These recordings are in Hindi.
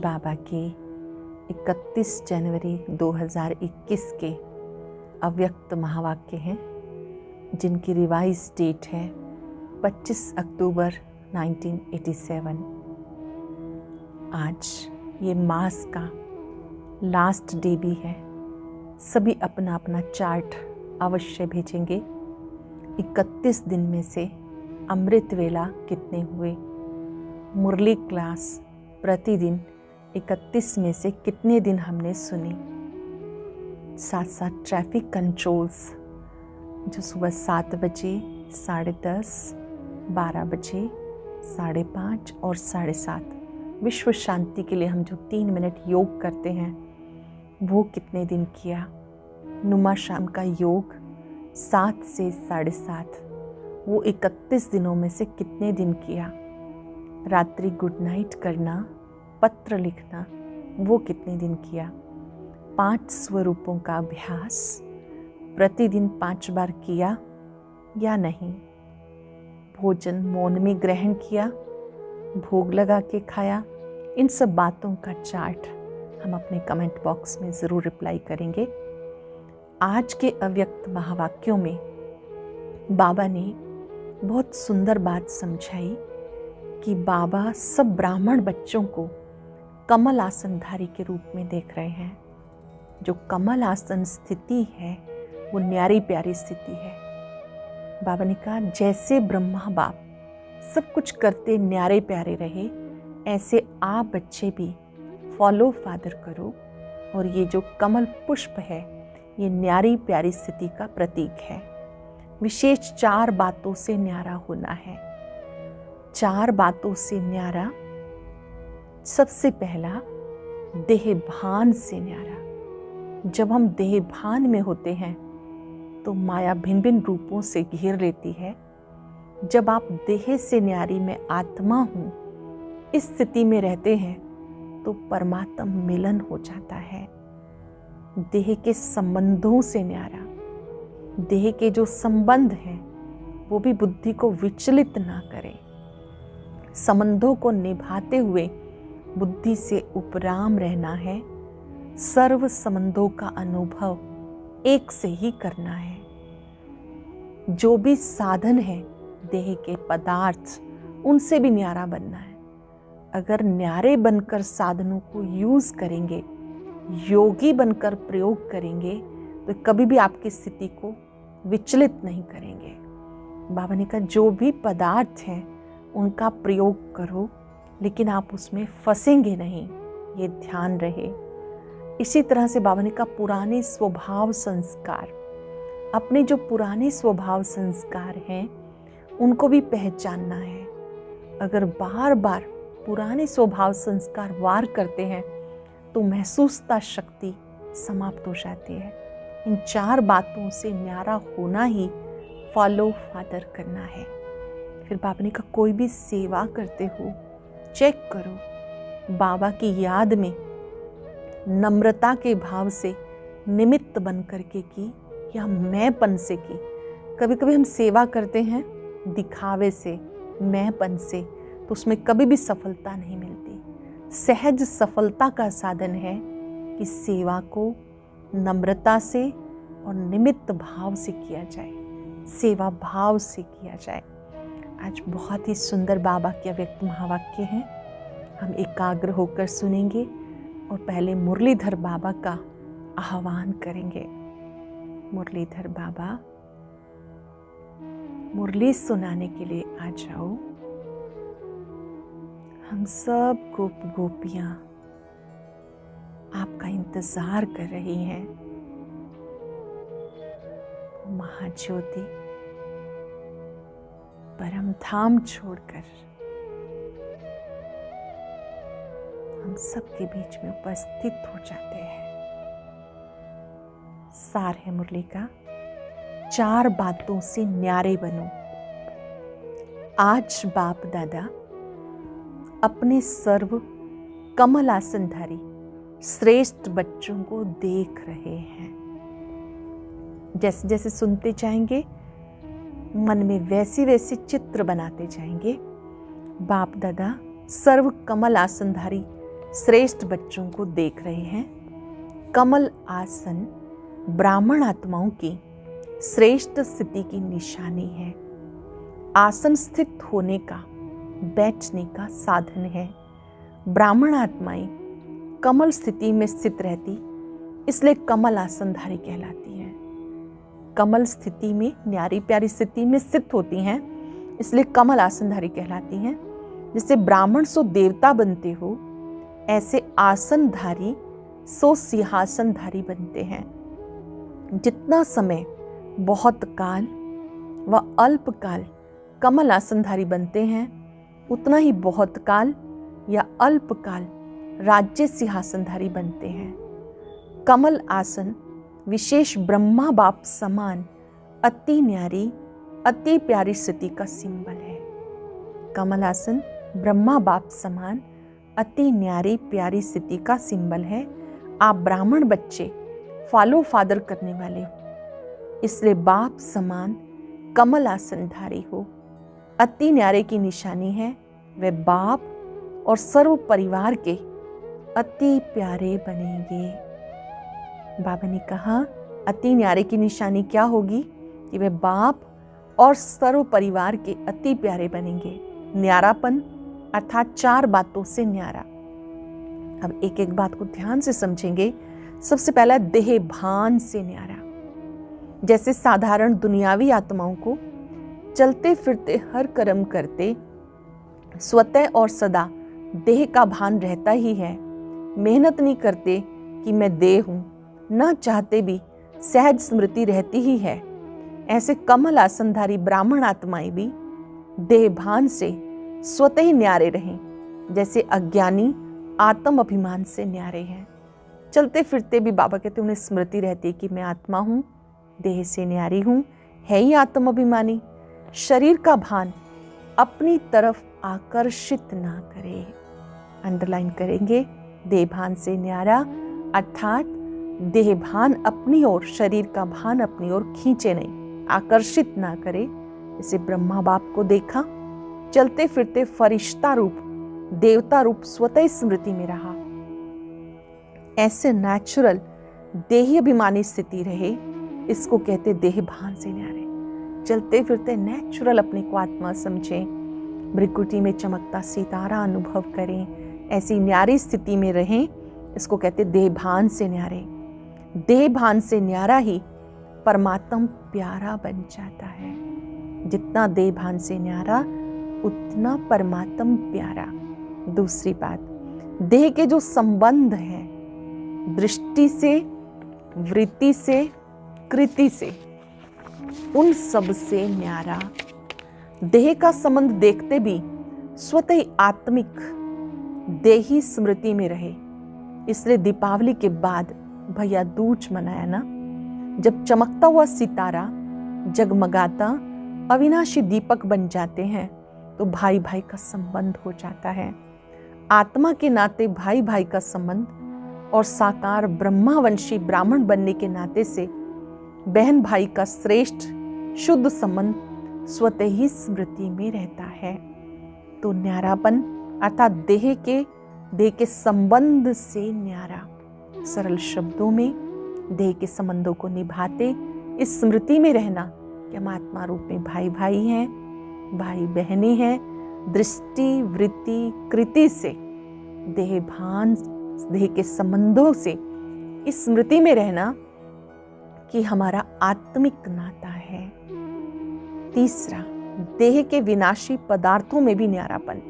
बाबा के 31 जनवरी 2021 के अव्यक्त महावाक्य हैं, जिनकी रिवाइज डेट है 25 अक्टूबर 1987। आज ये मास का लास्ट डे भी है। सभी अपना अपना चार्ट अवश्य भेजेंगे। 31 दिन में से अमृत वेला कितने हुए, मुरली क्लास प्रतिदिन 31 में से कितने दिन हमने सुनी, साथ साथ ट्रैफिक कंट्रोल्स जो सुबह 7 बजे, 10:30, 12 बजे, 5:30 और 7:30 विश्व शांति के लिए हम जो 3 मिनट योग करते हैं वो कितने दिन किया। नुमा शाम का योग 7 से 7:30 वो 31 दिनों में से कितने दिन किया। रात्रि गुड नाइट करना, पत्र लिखना वो कितने दिन किया। 5 स्वरूपों का अभ्यास प्रतिदिन 5 बार किया या नहीं। भोजन मौन में ग्रहण किया, भोग लगा के खाया। इन सब बातों का चार्ट हम अपने कमेंट बॉक्स में ज़रूर रिप्लाई करेंगे। आज के अव्यक्त महावाक्यों में बाबा ने बहुत सुंदर बात समझाई कि बाबा सब ब्राह्मण बच्चों को कमल आसनधारी के रूप में देख रहे हैं। जो कमल आसन स्थिति है वो न्यारी प्यारी स्थिति है। बाबा ने कहा जैसे ब्रह्मा बाप सब कुछ करते न्यारे प्यारे रहे, ऐसे आप बच्चे भी फॉलो फादर करो। और ये जो कमल पुष्प है ये न्यारी प्यारी स्थिति का प्रतीक है। विशेष 4 बातों से न्यारा होना है। 4 बातों से न्यारा। सबसे पहला देह भान से न्यारा। जब हम देह भान में होते हैं तो माया भिन्न भिन्न रूपों से घेर लेती है। जब आप देह से न्यारी में आत्मा हूँ इस स्थिति में रहते हैं तो परमात्मा मिलन हो जाता है। देह के संबंधों से न्यारा। देह के जो संबंध हैं वो भी बुद्धि को विचलित ना करें। संबंधों को निभाते हुए बुद्धि से उपराम रहना है। सर्व संबंधों का अनुभव एक से ही करना है। जो भी साधन है देह के पदार्थ उनसे भी न्यारा बनना है। अगर न्यारे बनकर साधनों को यूज करेंगे, योगी बनकर प्रयोग करेंगे तो कभी भी आपकी स्थिति को विचलित नहीं करेंगे। बाबा ने कहा जो भी पदार्थ हैं उनका प्रयोग करो, लेकिन आप उसमें फंसेंगे नहीं, ये ध्यान रहे। इसी तरह से बाबा ने कहा पुराने स्वभाव संस्कार, अपने जो पुराने स्वभाव संस्कार हैं उनको भी पहचानना है। अगर बार बार पुराने स्वभाव संस्कार वार करते हैं तो महसूसता शक्ति समाप्त हो जाती है। इन 4 बातों से न्यारा होना ही फॉलो फादर करना है। फिर बाबा ने कहा कोई भी सेवा करते हो चेक करो बाबा की याद में नम्रता के भाव से निमित्त बन करके की या मैंपन से की। कभी कभी हम सेवा करते हैं दिखावे से, मैंपन से, तो उसमें कभी भी सफलता नहीं मिलती। सहज सफलता का साधन है कि सेवा को नम्रता से और निमित्त भाव से किया जाए, सेवा भाव से किया जाए। आज बहुत ही सुंदर बाबा के अव्यक्त महावाक्य हैं। हम एकाग्र होकर सुनेंगे और पहले मुरलीधर बाबा का आह्वान करेंगे। मुरलीधर बाबा मुरली सुनाने के लिए आ जाओ। हम सब गोप गोपियां आपका इंतजार कर रही हैं। महाज्योति परम धाम छोड़कर हम सबके बीच में उपस्थित हो जाते हैं। सार है मुरली का 4 बातों से न्यारे बनो। आज बाप दादा अपने सर्व कमल आसनधारी श्रेष्ठ बच्चों को देख रहे हैं। जैसे जैसे सुनते जाएंगे मन में वैसे वैसे चित्र बनाते जाएंगे। बाप दादा सर्व कमल आसनधारी श्रेष्ठ बच्चों को देख रहे हैं। कमल आसन ब्राह्मण आत्माओं की श्रेष्ठ स्थिति की निशानी है। आसन स्थित होने का, बैठने का साधन है। ब्राह्मण आत्माएं कमल स्थिति में स्थित रहती, इसलिए कमल आसनधारी कहलाती हैं। कमल स्थिति में, न्यारी प्यारी स्थिति में स्थित होती हैं, इसलिए कमल आसनधारी कहलाती हैं। जैसे ब्राह्मण सो देवता बनते हो, ऐसे आसनधारी सो सिंहासनधारी बनते हैं। जितना समय बहुत काल व अल्पकाल कमल आसनधारी बनते हैं, उतना ही बहुत काल या अल्पकाल राज्य सिंहासनधारी बनते हैं। कमल आसन विशेष ब्रह्मा बाप समान अति न्यारी, अति प्यारी स्थिति का सिंबल है। कमल आसन ब्रह्मा बाप समान अति न्यारी प्यारी स्थिति का सिंबल है। आप ब्राह्मण बच्चे फॉलो फादर करने वाले हो, इसलिए बाप समान कमल आसनधारी हो। अति न्यारे की निशानी है, वे बाप और सर्व परिवार के अति प्यारे बनेंगे। बाबा ने कहा अति न्यारे की निशानी क्या होगी कि वे बाप और सर्व परिवार के अति प्यारे बनेंगे। न्यारापन अर्थात 4 बातों से न्यारा। अब एक एक बात को ध्यान से समझेंगे। सबसे पहला देह भान से न्यारा। जैसे साधारण दुनियावी आत्माओं को चलते फिरते हर कर्म करते स्वतः और सदा देह का भान रहता ही है। मेहनत नहीं करते कि मैं देह हूं, न चाहते भी सहज स्मृति रहती ही है। ऐसे कमल आसनधारी ब्राह्मण आत्माएं भी देह भान से स्वतः ही न्यारे रहें, जैसे अज्ञानी आत्म अभिमान से न्यारे हैं। चलते फिरते भी बाबा कहते उन्हें स्मृति रहती है कि मैं आत्मा हूं, देह से न्यारी हूं, है ही आत्म अभिमानी। शरीर का भान अपनी तरफ आकर्षित ना करे। अंडरलाइन करेंगे, देह भान से न्यारा अर्थात देह भान अपनी ओर, शरीर का भान अपनी ओर खींचे नहीं, आकर्षित ना करे। जैसे ब्रह्मा बाप को देखा, चलते फिरते फरिश्ता रूप, देवता रूप स्वतः स्मृति में रहा। ऐसे नेचुरल देही अभिमानी स्थिति रहे, इसको कहते देह भान से न्यारे। चलते फिरते नेचुरल अपने को आत्मा समझें, भृकुटी में चमकता सितारा अनुभव करें, ऐसी न्यारी स्थिति में रहें, इसको कहते देह भान से न्यारे। देह भान से न्यारा ही परमात्मा प्यारा बन जाता है। जितना देह भान से न्यारा उतना परमात्मा प्यारा। दूसरी बात, देह के जो संबंध है दृष्टि से, वृत्ति से, कृति से, उन सब से न्यारा। देह का संबंध देखते भी स्वतः ही आत्मिक देही स्मृति में रहे। इसलिए दीपावली के बाद भैया दूज मनाया ना, जब चमकता हुआ सितारा जगमगाता अविनाशी दीपक बन जाते हैं तो भाई भाई का संबंध हो जाता है। आत्मा के नाते भाई भाई का संबंध और साकार ब्रह्मावंशी ब्राह्मण बनने के नाते से बहन भाई का श्रेष्ठ शुद्ध संबंध स्वतः ही स्मृति में रहता है। तो न्यारापन अर्थात देह के संबंध से न्यारा। सरल शब्दों में देह के संबंधों को निभाते इस स्मृति में रहना कि हम आत्मा रूप में भाई भाई हैं, भाई बहनें हैं। दृष्टि, वृत्ति, कृति से, देह भान, देह के संबंधों से इस स्मृति में रहना कि हमारा आत्मिक नाता है। तीसरा, देह के विनाशी पदार्थों में भी न्यारापन।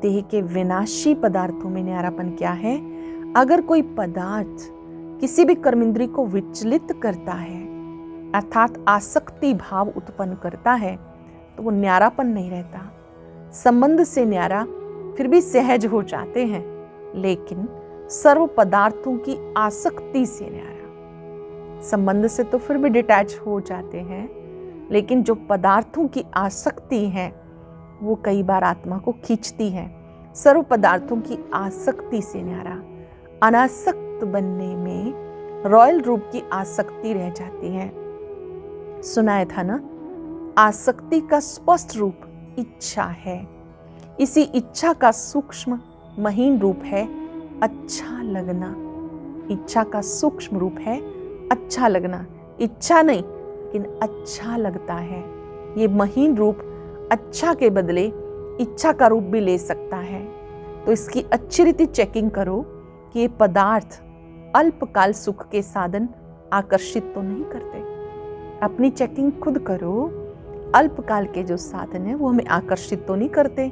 देह के विनाशी पदार्थों में न्यारापन क्या है? अगर कोई पदार्थ किसी भी कर्मेंद्रिय को विचलित करता है अर्थात आसक्ति भाव उत्पन्न करता है तो वो न्यारापन नहीं रहता। संबंध से न्यारा फिर भी सहज हो जाते हैं, लेकिन सर्व पदार्थों की आसक्ति से न्यारा। संबंध से तो फिर भी डिटैच हो जाते हैं, लेकिन जो पदार्थों की आसक्ति है वो कई बार आत्मा को खींचती है। सर्व पदार्थों की आसक्ति से न्यारा। अनासक्त बनने में रॉयल रूप की आसक्ति रह जाती है। सुनाया था ना, आसक्ति का स्पष्ट रूप इच्छा है। इसी इच्छा का सूक्ष्म महीन रूप है अच्छा लगना। इच्छा का सूक्ष्म रूप है अच्छा लगना। इच्छा नहीं, लेकिन अच्छा लगता है। ये महीन रूप अच्छा के बदले इच्छा का रूप भी ले सकता है। तो इसकी अच्छी रीति चेकिंग करो कि ये पदार्थ अल्पकाल सुख के साधन आकर्षित तो नहीं करते। अपनी चेकिंग खुद करो। अल्पकाल के जो साधन है वो हमें आकर्षित तो नहीं करते।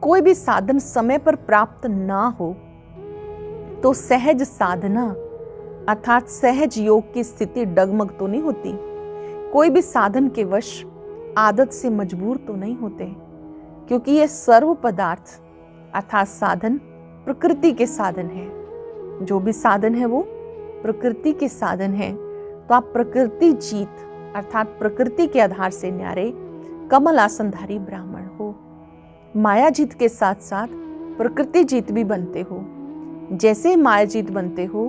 कोई भी साधन समय पर प्राप्त ना हो तो सहज साधना अर्थात सहज योग की स्थिति डगमग तो नहीं होती। कोई भी साधन के वश आदत से मजबूर तो नहीं होते, क्योंकि ये सर्व पदार्थ अर्थात साधन प्रकृति के साधन है। जो भी साधन है वो प्रकृति के साधन है। तो आप प्रकृति जीत अर्थात प्रकृति के आधार से न्यारे कमल आसनधारी ब्राह्मण हो। माया जीत के साथ साथ प्रकृति जीत भी बनते हो। जैसे ही माया जीत बनते हो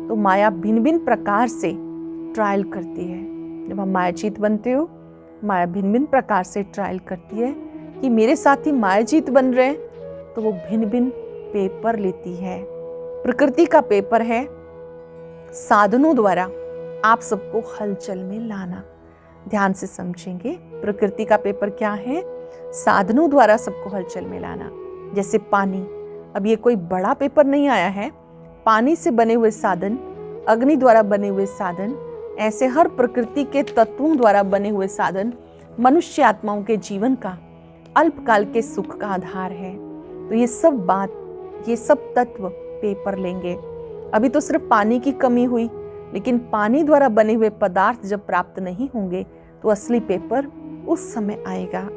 तो माया भिन्न भिन्न प्रकार से ट्रायल करती है। जब हम माया जीत बनते हो, माया भिन्न भिन्न प्रकार से ट्रायल करती है कि मेरे साथ ही माया जीत बन रहे हैं, तो वो भिन्न भिन्न पेपर लेती है। प्रकृति का पेपर है साधनों द्वारा आप सबको हलचल में लाना। ध्यान से समझेंगे, प्रकृति का पेपर क्या है? साधनों द्वारा सबको हलचल में लाना। जैसे पानी, अब ये कोई बड़ा पेपर नहीं आया है। पानी से बने हुए साधन, अग्नि द्वारा बने हुए साधन, ऐसे हर प्रकृति के तत्वों द्वारा बने हुए साधन मनुष्य आत्माओं के जीवन का अल्पकाल के सुख का आधार है। तो ये सब बात, ये सब तत्व पेपर लेंगे। अभी तो सिर्फ पानी की कमी हुई, लेकिन पानी द्वारा बने हुए पदार्थ जब प्राप्त नहीं होंगे तो असली पेपर उस समय आएगा।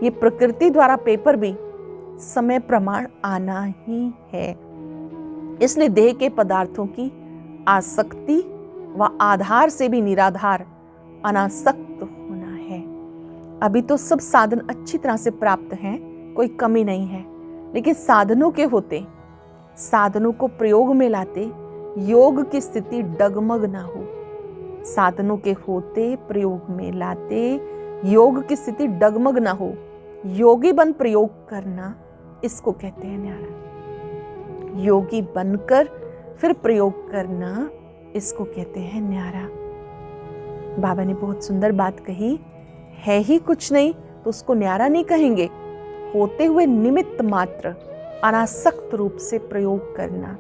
ये प्रकृति द्वारा पेपर भी समय प्रमाण आना ही है। इसलिए देह के पदार्थों की आसक्ति व आधार से भी निराधार अनासक्त होना है। अभी तो सब साधन अच्छी तरह से प्राप्त हैं, कोई कमी नहीं है, लेकिन साधनों के होते, साधनों को प्रयोग में लाते योग की स्थिति डगमग ना हो। साधनों के होते प्रयोग में लाते योग की स्थिति डगमग ना हो। योगी बन प्रयोग करना, इसको कहते हैं न्यारा। योगी बनकर फिर प्रयोग करना, इसको कहते हैं न्यारा। बाबा ने बहुत सुंदर बात कही, है ही कुछ नहीं तो उसको न्यारा नहीं कहेंगे। होते हुए निमित्त मात्र अनासक्त रूप से प्रयोग करना,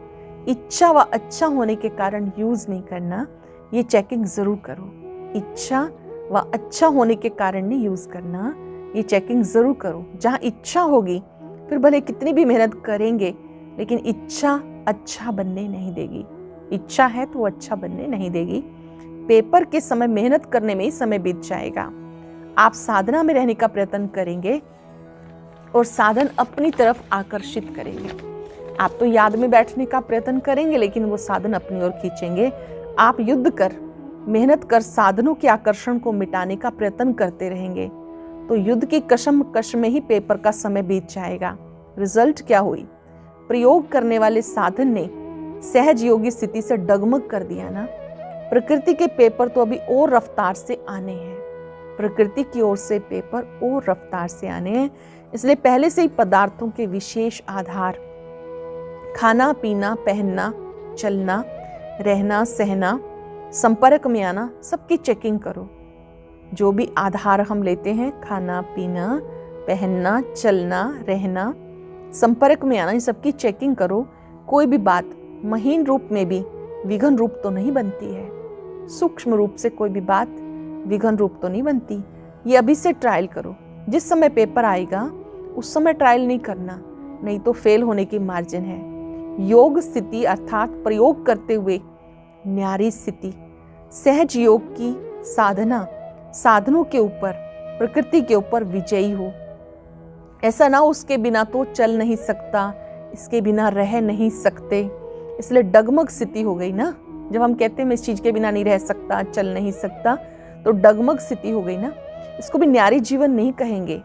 इच्छा व अच्छा होने के कारण यूज नहीं करना, ये चेकिंग जरूर करो। इच्छा व अच्छा होने के कारण नहीं यूज करना, ये चेकिंग जरूर करो। जहां इच्छा होगी फिर भले कितनी भी मेहनत करेंगे, लेकिन इच्छा अच्छा बनने नहीं देगी। इच्छा है तो अच्छा बनने नहीं देगी। पेपर के समय मेहनत करने में ही समय बीत जाएगा। आप साधना में रहने का प्रयत्न करेंगे और साधन अपनी तरफ आकर्षित करेंगे। आप तो याद में बैठने का प्रयत्न करेंगे, लेकिन वो साधन अपनी ओर खींचेंगे। आप युद्ध कर, मेहनत कर साधनों के आकर्षण को मिटाने का प्रयत्न करते रहेंगे, तो युद्ध की कशमकश में ही पेपर का समय बीत जाएगा। रिजल्ट क्या हुई? प्रयोग करने वाले साधन ने सहज योगी स्थिति से डगमग कर दिया ना। प्रकृति के पेपर तो अभी और रफ्तार से आने हैं। प्रकृति की ओर से पेपर और रफ्तार से आने हैं। इसलिए पहले से ही पदार्थों के विशेष आधार, खाना पीना, पहनना, चलना, रहना, सहना, संपर्क में आना, सबकी चेकिंग करो। जो भी आधार हम लेते हैं, खाना पीना, पहनना, चलना, रहना, संपर्क में आना, इन सबकी चेकिंग करो। कोई भी बात महीन रूप में भी विघन रूप तो नहीं बनती है। सूक्ष्म रूप से कोई भी बात विघन रूप तो नहीं बनती। ये अभी से ट्रायल करो। जिस समय पेपर आएगा उस समय ट्रायल नहीं करना, नहीं तो फेल होने की मार्जिन है। योग स्थिति अर्थात प्रयोग करते हुए न्यारी स्थिति, सहज योग की साधना, साधनों के ऊपर, प्रकृति के ऊपर विजयी हो। ऐसा ना उसके बिना तो चल नहीं सकता, इसके बिना रह नहीं सकते, इसलिए डगमग स्थिति हो गई ना। जब हम कहते हैं मैं इस चीज के बिना नहीं रह सकता, चल नहीं सकता, तो डगमग स्थिति हो गई ना। इसको भी न्यारी जीवन नहीं कहेंगे।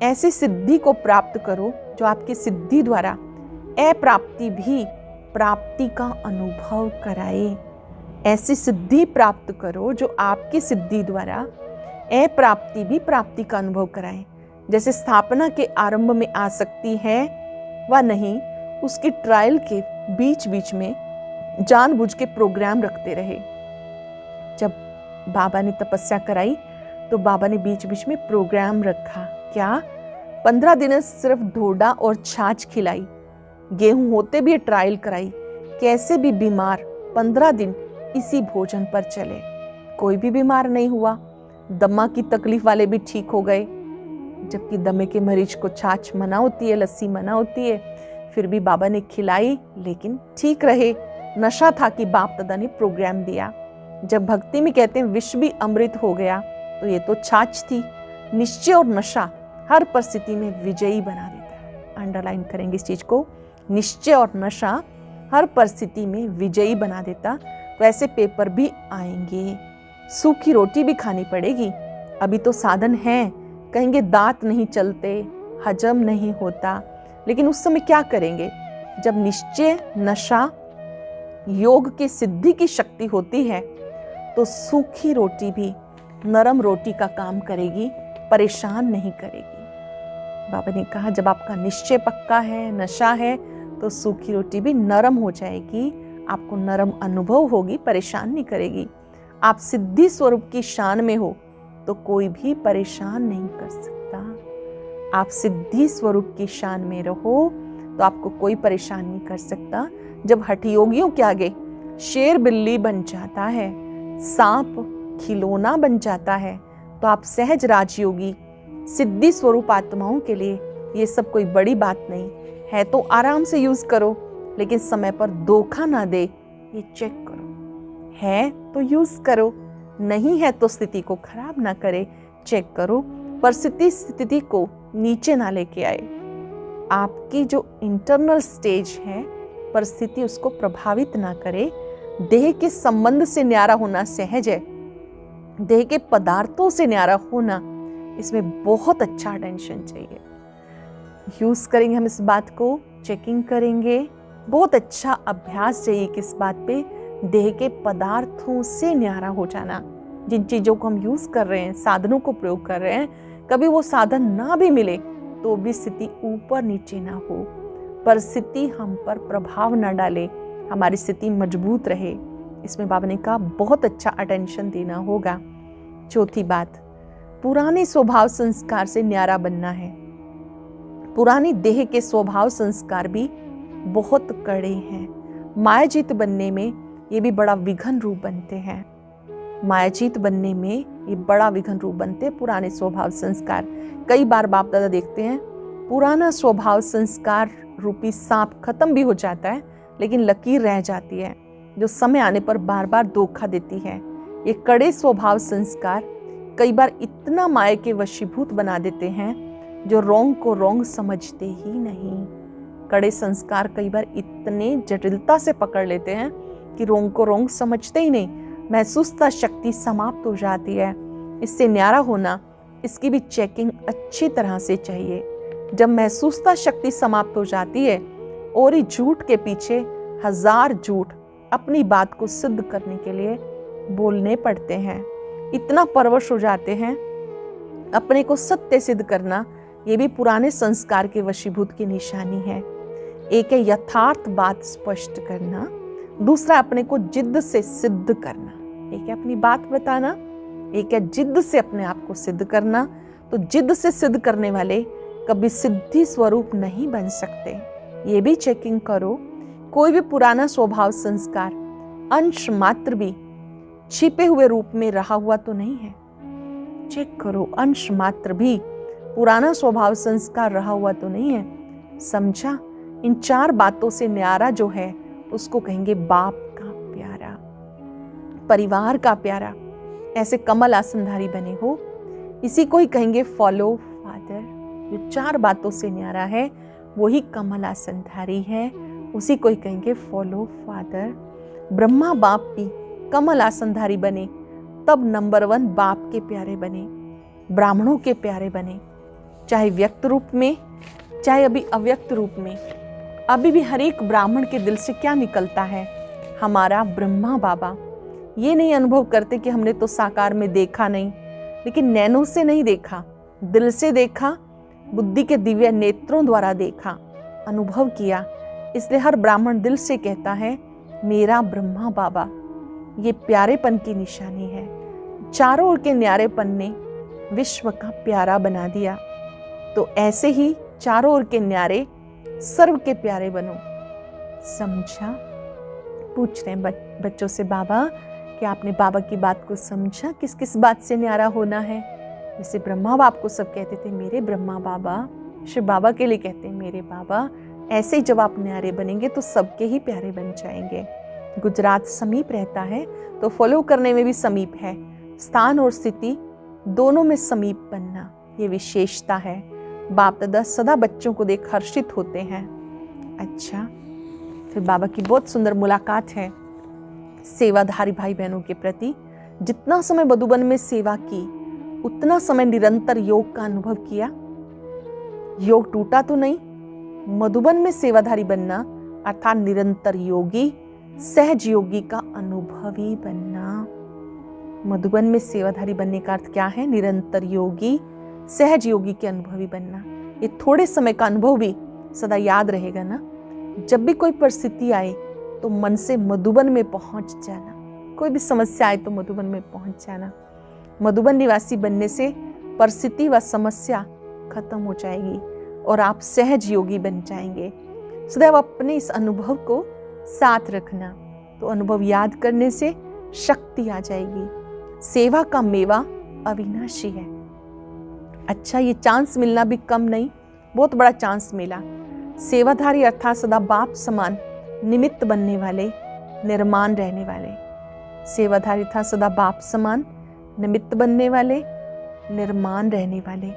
ऐसी सिद्धि को प्राप्त करो जो आपकी सिद्धि द्वारा अप्राप्ति भी प्राप्ति का अनुभव कराए। ऐसी सिद्धि प्राप्त करो जो आपकी सिद्धि द्वारा अप्राप्ति भी प्राप्ति का अनुभव कराए। जैसे स्थापना के आरंभ में आसक्ति है व नहीं, उसकी ट्रायल के बीच बीच में जानबूझ के प्रोग्राम रखते रहे। जब बाबा ने तपस्या कराई तो बाबा ने बीच बीच में प्रोग्राम रखा। क्या? 15 दिन सिर्फ ढोडा और छाछ खिलाई, गेहूं होते भी ट्रायल कराई, कैसे भी बीमार 15 दिन इसी भोजन पर चले, कोई भी बीमार नहीं हुआ। दमा की तकलीफ वाले भी ठीक हो गए, जबकि दमे के मरीज को छाछ मना होती है, लस्सी मना होती है, फिर भी बाबा ने खिलाई लेकिन ठीक रहे। नशा था कि बाप दादा ने प्रोग्राम दिया। जब भक्ति में कहते हैं विष भी अमृत हो गया, तो ये तो छाछ थी। निश्चय और नशा हर परिस्थिति में विजयी बना देता है। अंडरलाइन करेंगे इस चीज को, निश्चय और नशा हर परिस्थिति में विजयी बना देता। तो ऐसे पेपर भी आएंगे। सूखी रोटी भी खानी पड़ेगी। अभी तो साधन है, कहेंगे दांत नहीं चलते, हजम नहीं होता, लेकिन उस समय क्या करेंगे? जब निश्चय, नशा, योग की सिद्धि की शक्ति होती है, तो सूखी रोटी भी नरम रोटी का काम करेगी, परेशान नहीं करेगी। बाबा ने कहा जब आपका निश्चय पक्का है, नशा है, तो सूखी रोटी भी नरम हो जाएगी, आपको नरम अनुभव होगी, परेशान नहीं करेगी। आप सिद्धि स्वरूप की शान में हो तो कोई भी परेशान नहीं कर सकता। आप सिद्धि स्वरूप की शान में रहो तो आपको कोई परेशान नहीं कर सकता। जब हठयोगियों के आगे शेर बिल्ली बन जाता है, सांप खिलौना बन जाता है, तो आप सहज राजयोगी सिद्धि स्वरूप आत्माओं के लिए ये सब कोई बड़ी बात नहीं है। तो आराम से यूज करो, लेकिन समय पर धोखा ना दे, ये चेक करो। है तो यूज करो, नहीं है तो स्थिति को खराब ना करे, चेक करो। परिस्थिति स्थिति को नीचे ना लेके आए। आपकी जो इंटरनल स्टेज है, परिस्थिति उसको प्रभावित ना करे। देह के संबंध से न्यारा होना सहज है, देह के पदार्थों से न्यारा होना, इसमें बहुत अच्छा अटेंशन चाहिए। यूज करेंगे हम इस बात को, चेकिंग करेंगे। बहुत अच्छा अभ्यास चाहिए किस बात पे? देह के पदार्थों से न्यारा हो जाना। जिन चीजों को हम यूज कर रहे हैं, साधनों को प्रयोग कर रहे हैं, कभी वो साधन ना भी मिले तो भी स्थिति ऊपर नीचे ना हो, परिस्थिति हम पर प्रभाव ना डाले, हमारी स्थिति मजबूत रहे। इसमें बाबा ने कहा बहुत अच्छा अटेंशन देना होगा। चौथी बात, पुराने स्वभाव संस्कार से न्यारा बनना है। पुरानी देह के स्वभाव संस्कार भी बहुत कड़े हैं। मायाजीत बनने में ये भी बड़ा विघन रूप बनते हैं। मायाजीत बनने में ये बड़ा विघन रूप बनते हैं पुराने स्वभाव संस्कार। कई बार बाप दादा देखते हैं पुराना स्वभाव संस्कार रूपी सांप खत्म भी हो जाता है, लेकिन लकीर रह जाती है जो समय आने पर बार बार धोखा देती है। ये कड़े स्वभाव संस्कार कई बार इतना माया के वशीभूत बना देते हैं जो रोंग को रोंग समझते ही नहीं। कड़े संस्कार कई बार इतने जटिलता से पकड़ लेते हैं कि रोंग को रोंग समझते ही नहीं। महसूसता शक्ति समाप्त हो जाती है। इससे न्यारा होना, इसकी भी चेकिंग अच्छी तरह से चाहिए। जब महसूसता शक्ति समाप्त हो जाती है और ही झूठ के पीछे हजार झूठ अपनी बात को सिद्ध करने के लिए बोलने पड़ते हैं। इतना परवश हो जाते हैं, अपने को सत्य सिद्ध करना ये भी पुराने संस्कार के वशीभूत की निशानी है। एक है यथार्थ बात स्पष्ट करना, दूसरा अपने को जिद्द से सिद्ध करना। एक है अपनी बात बताना, एक है जिद्द से अपने आप को सिद्ध करना। तो जिद्द से सिद्ध करने वाले कभी सिद्धि स्वरूप नहीं बन सकते। ये भी चेकिंग करो, कोई भी पुराना स्वभाव संस्कार अंश मात्र भी छिपे हुए रूप में रहा हुआ तो नहीं है। चेक करो, अंश मात्र भी पुराना स्वभाव संस्कार रहा हुआ तो नहीं है। समझा? इन चार बातों से न्यारा जो है उसको कहेंगे बाप का प्यारा, परिवार का प्यारा। ऐसे कमल आसनधारी बने हो, इसी को ही कहेंगे फॉलो फादर। जो चार बातों से न्यारा है वही कमल आसनधारी है, उसी को ही कहेंगे फॉलो फादर। ब्रह्मा बाप भी कमल आसनधारी बने तब नंबर 1 बाप के प्यारे बने, ब्राह्मणों के प्यारे बने, चाहे व्यक्त रूप में चाहे अभी अव्यक्त रूप में। अभी भी हर एक ब्राह्मण के दिल से क्या निकलता है? हमारा ब्रह्मा बाबा। ये नहीं अनुभव करते कि हमने तो साकार में देखा नहीं, लेकिन नैनों से नहीं देखा, दिल से देखा, बुद्धि के दिव्य नेत्रों द्वारा देखा, अनुभव किया इसलिए हर ब्राह्मण दिल से कहता है मेरा ब्रह्मा बाबा। ये प्यारेपन की निशानी है। चारों ओर के न्यारेपन ने विश्व का प्यारा बना दिया। तो ऐसे ही चारों ओर के न्यारे सर्व के प्यारे बनो। समझा? पूछ रहे हैं बच्चों से बाबा कि आपने बाबा की बात को समझा? किस किस बात से न्यारा होना है? जैसे ब्रह्मा बाप को सब कहते थे मेरे ब्रह्मा बाबा, शिव बाबा के लिए कहते हैं मेरे बाबा। ऐसे ही जब आप न्यारे बनेंगे तो सबके ही प्यारे बन जाएंगे। गुजरात समीप रहता है तो फॉलो करने में भी समीप है। स्थान और स्थिति दोनों में समीप बनना ये विशेषता है। बाप दादा सदा बच्चों को देख हर्षित होते हैं। अच्छा, फिर बाबा की बहुत सुंदर मुलाकात है सेवाधारी भाई बहनों के प्रति। जितना समय मधुबन में सेवा की उतना समय निरंतर योग का अनुभव किया। योग टूटा तो नहीं। मधुबन में सेवाधारी बनना अर्थात निरंतर योगी, सहज योगी का अनुभवी बनना। मधुबन में सेवाधारी बनने का अर्थ क्या है? निरंतर योगी, सहज योगी के अनुभवी बनना। ये थोड़े समय का अनुभव भी सदा याद रहेगा ना। जब भी कोई परिस्थिति आए तो मन से मधुबन में पहुंच जाना। कोई भी समस्या आए तो मधुबन में पहुंच जाना। मधुबन निवासी बनने से परिस्थिति व समस्या खत्म हो जाएगी और आप सहज योगी बन जाएंगे। सदैव अपने इस अनुभव को साथ रखना। तो अनुभव याद करने से शक्ति आ जाएगी। सेवा का मेवा अविनाशी है। अच्छा, ये चांस मिलना भी कम नहीं, बहुत बड़ा चांस मिला। सेवाधारी अर्थात सदा बाप समान निमित्त बनने वाले, निर्माण रहने वाले। सेवाधारी था सदा बाप समान निमित्त बनने वाले, निर्माण रहने वाले।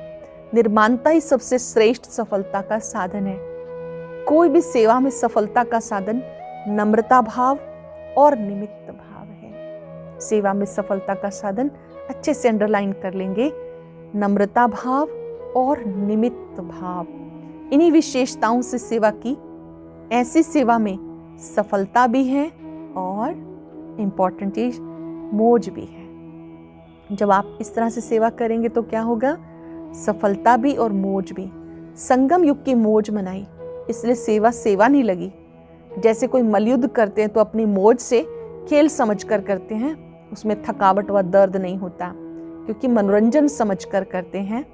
निर्माणता ही सबसे श्रेष्ठ सफलता का साधन है। कोई भी सेवा में सफलता का साधन नम्रता भाव और निमित्त भाव है। सेवा में सफलता का साधन अच्छे से अंडरलाइन कर लेंगे, नम्रता भाव और निमित्त भाव। इन्हीं विशेषताओं से सेवा की। ऐसी सेवा में सफलता भी है और इम्पॉर्टेंट चीज मौज भी है। जब आप इस तरह से सेवा करेंगे तो क्या होगा? सफलता भी और मौज भी। संगम युग की मौज मनाई, इसलिए सेवा सेवा नहीं लगी। जैसे कोई मलयुद्ध करते हैं तो अपनी मौज से खेल समझकर करते हैं, उसमें थकावट व दर्द नहीं होता, क्योंकि मनोरंजन समझकर करते हैं,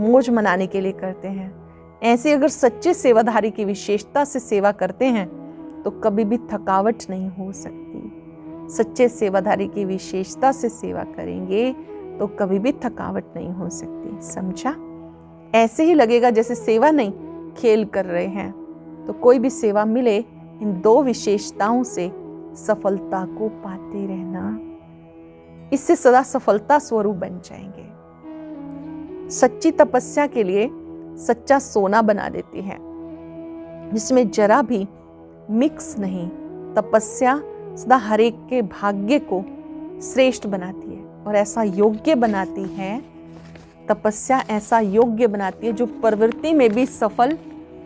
मौज मनाने के लिए करते हैं। ऐसे अगर सच्चे सेवाधारी की विशेषता से सेवा करते हैं तो कभी भी थकावट नहीं हो सकती। सच्चे सेवाधारी की विशेषता से सेवा करेंगे तो कभी भी थकावट नहीं हो सकती। समझा? ऐसे ही लगेगा जैसे सेवा नहीं खेल कर रहे हैं। तो कोई भी सेवा मिले, इन दो विशेषताओं से सफलता को पाते रहना। इससे सदा सफलता स्वरूप बन जाएंगे। सच्ची तपस्या के लिए सच्चा सोना बना देती है, जिसमें जरा भी मिक्स नहीं। तपस्या सदा हर एक के भाग्य को श्रेष्ठ बनाती है और ऐसा योग्य बनाती है। तपस्या ऐसा योग्य बनाती है जो प्रवृत्ति में भी सफल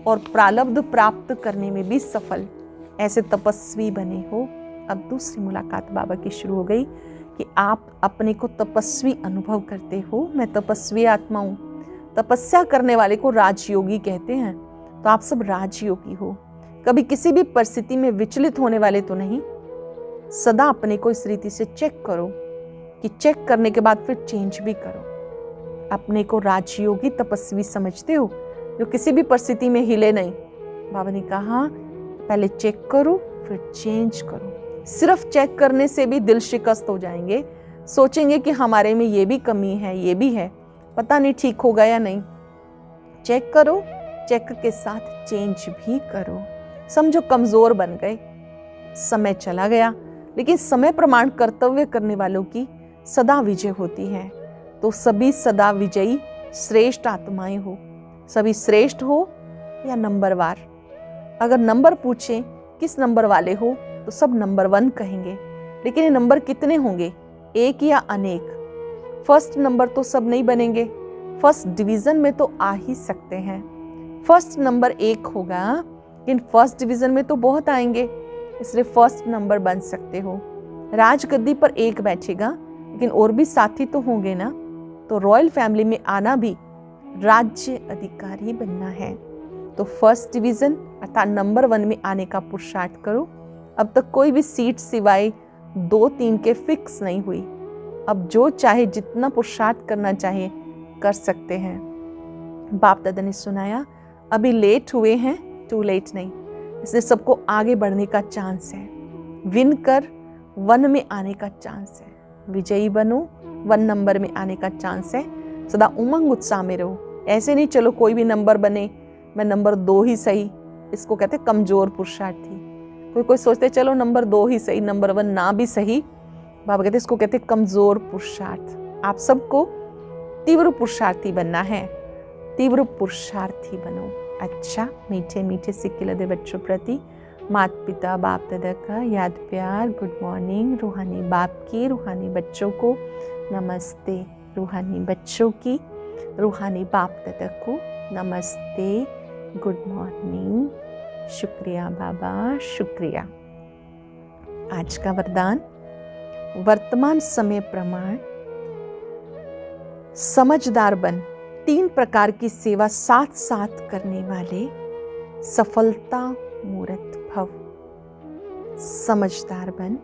और प्रारब्ध प्राप्त करने में भी सफल। ऐसे तपस्वी बने हो। अब दूसरी मुलाकात बाबा की शुरू हो गई कि आप अपने को तपस्वी अनुभव करते हो। मैं तपस्वी आत्मा हूँ। तपस्या करने वाले को राजयोगी कहते हैं। तो आप सब राजयोगी हो। कभी किसी भी परिस्थिति में विचलित होने वाले तो नहीं। सदा अपने को इस रीति से चेक करो कि चेक करने के बाद फिर चेंज भी करो। अपने को राजयोगी तपस्वी समझते हो जो किसी भी परिस्थिति में हिले नहीं। बाबा ने कहा पहले चेक करो फिर चेंज करो। सिर्फ चेक करने से भी दिल शिकस्त हो जाएंगे। सोचेंगे कि हमारे में ये भी कमी है, ये भी है, पता नहीं ठीक होगा या नहीं। चेक करो, चेक के साथ चेंज भी करो। समझो कमजोर बन गए, समय चला गया, लेकिन समय प्रमाण कर्तव्य करने वालों की सदा विजय होती है। तो सभी सदा विजयी श्रेष्ठ आत्माएं हो। सभी श्रेष्ठ हो या नंबरवार। अगर नंबर पूछें किस नंबर वाले हो तो सब नंबर 1 कहेंगे, लेकिन ये नंबर कितने होंगे? एक या अनेक? फर्स्ट नंबर तो सब नहीं बनेंगे। फर्स्ट डिवीजन में तो आ ही सकते हैं। फर्स्ट नंबर 1 होगा, लेकिन फर्स्ट डिवीजन में तो बहुत आएंगे, इसलिए फर्स्ट नंबर बन सकते हो। राजगद्दी पर 1 बैठेगा, लेकिन और भी साथी तो होंगे ना। तो रॉयल फैमिली में आना भी राज्य अधिकारी बनना है। तो फर्स्ट डिवीजन अर्थात नंबर 1 में आने का पुरुषार्थ करो। अब तक कोई भी सीट सिवाय 2-3 के फिक्स नहीं हुई। अब जो चाहे जितना पुरुषार्थ करना चाहे कर सकते हैं। बाप दादा ने सुनाया, अभी लेट हुए हैं, टू लेट नहीं, इसलिए सबको आगे बढ़ने का चांस है। विन कर 1 में आने का चांस है, विजयी बनो, 1 नंबर में आने का चांस है। सदा उमंग उत्साह में रहो। ऐसे नहीं चलो कोई भी नंबर बने, मैं नंबर 2 ही सही, इसको कहते कमजोर पुरुषार्थी। कोई सोचते चलो नंबर 2 ही सही, नंबर 1 ना भी सही, बाबा कहते इसको कहते कमजोर पुरुषार्थ। आप सबको तीव्र पुरुषार्थी बनना है, तीव्र पुरुषार्थी बनो। अच्छा, मीठे मीठे सिक्के लदे बच्चों प्रति माता पिता बाप दादा का याद प्यार, गुड मॉर्निंग। रूहानी बाप की, रूहानी बच्चों को नमस्ते, रूहानी बच्चों की, रूहानी बाप दादा को नमस्ते, गुड मॉर्निंग। शुक्रिया बाबा, शुक्रिया। आज का वरदान, वर्तमान समय प्रमाण समझदार बन, 3 प्रकार की सेवा साथ साथ करने वाले सफलता मूर्त भव। समझदार बन,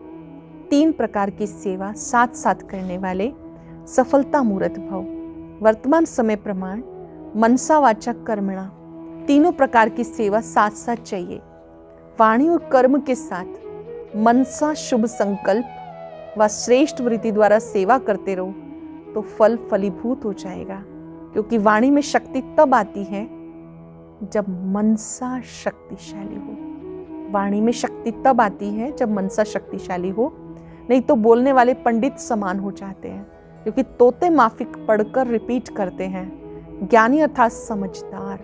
3 प्रकार की सेवा साथ साथ करने वाले सफलता मूर्त भव। वर्तमान समय प्रमाण मनसा वाचा कर्मणा, तीनों प्रकार की सेवा साथ साथ चाहिए। वाणी और कर्म के साथ मनसा शुभ संकल्प व श्रेष्ठ वृत्ति द्वारा सेवा करते रहो तो फल फलीभूत हो जाएगा। क्योंकि वाणी में शक्ति तब आती है जब मनसा शक्तिशाली हो। वाणी में शक्ति तब आती है जब मनसा शक्तिशाली हो, नहीं तो बोलने वाले पंडित समान हो जाते हैं, क्योंकि तोते माफिक पढ़कर रिपीट करते हैं। ज्ञानी अर्थात समझदार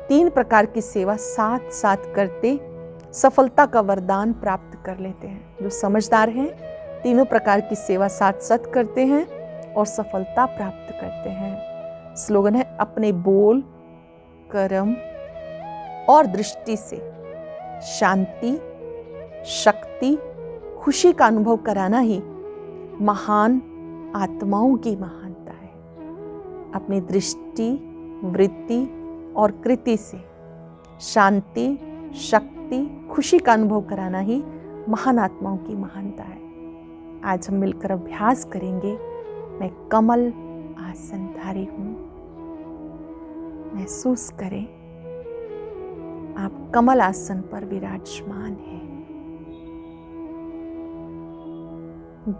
3 प्रकार की सेवा साथ साथ करते सफलता का वरदान प्राप्त कर लेते हैं। जो समझदार हैं, तीनों प्रकार की सेवा साथ साथ करते हैं और सफलता प्राप्त करते हैं। स्लोगन है, अपने बोल, कर्म और दृष्टि से शांति, शक्ति, खुशी का अनुभव कराना ही महान आत्माओं की महानता है। अपनी दृष्टि, वृत्ति और कृति से शांति, शक्ति, खुशी का अनुभव कराना ही महान आत्माओं की महानता है। आज हम मिलकर अभ्यास करेंगे। मैं कमल आसनधारी हूँ। महसूस करें आप कमल आसन पर विराजमान हैं।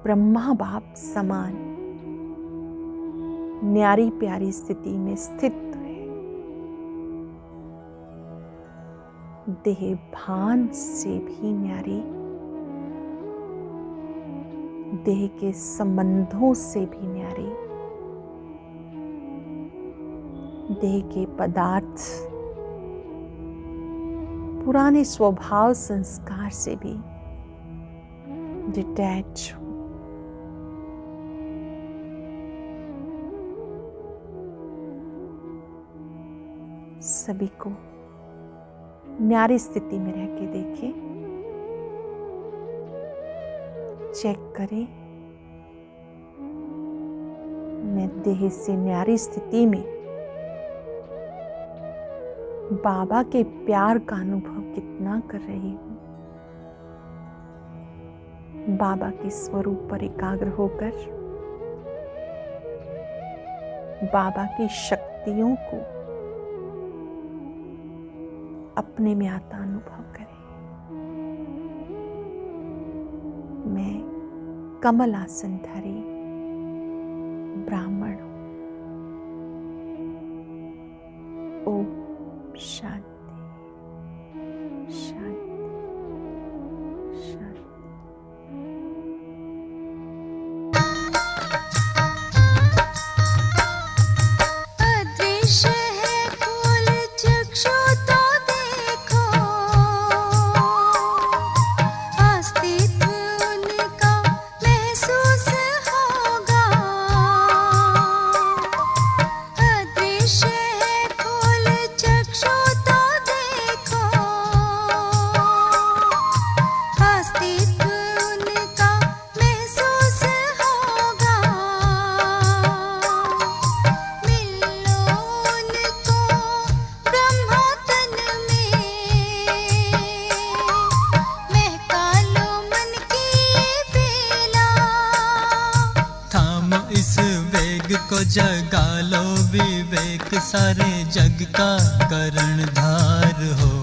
ब्रह्मा बाप समान न्यारी प्यारी स्थिति में स्थित है। देह भान से भी न्यारी, देह के संबंधों से भी न्यारी, देह के पदार्थ, पुराने स्वभाव संस्कार से भी डिटैच हो। सभी को न्यारी स्थिति में रह के देखें, चेक करें। मैं देह से न्यारी स्थिति में बाबा के प्यार का अनुभव कितना कर रही हूँ। बाबा के स्वरूप पर एकाग्र होकर बाबा की शक्तियों को अपने में आता अनुभव करें। मैं कमल आसनधारी ब्राह्मण हूँ। ओम शांति शांति शांति। अदृश्य है खोल चक्षु तो देखो, अस्तित्व उनका महसूस होगा। अदृश्य है खोल चक्षु तो देखो, अस्तित्व उनका महसूस होगा। मिलो मृग को जगा लो, विवेक सारे जग का करण धार हो।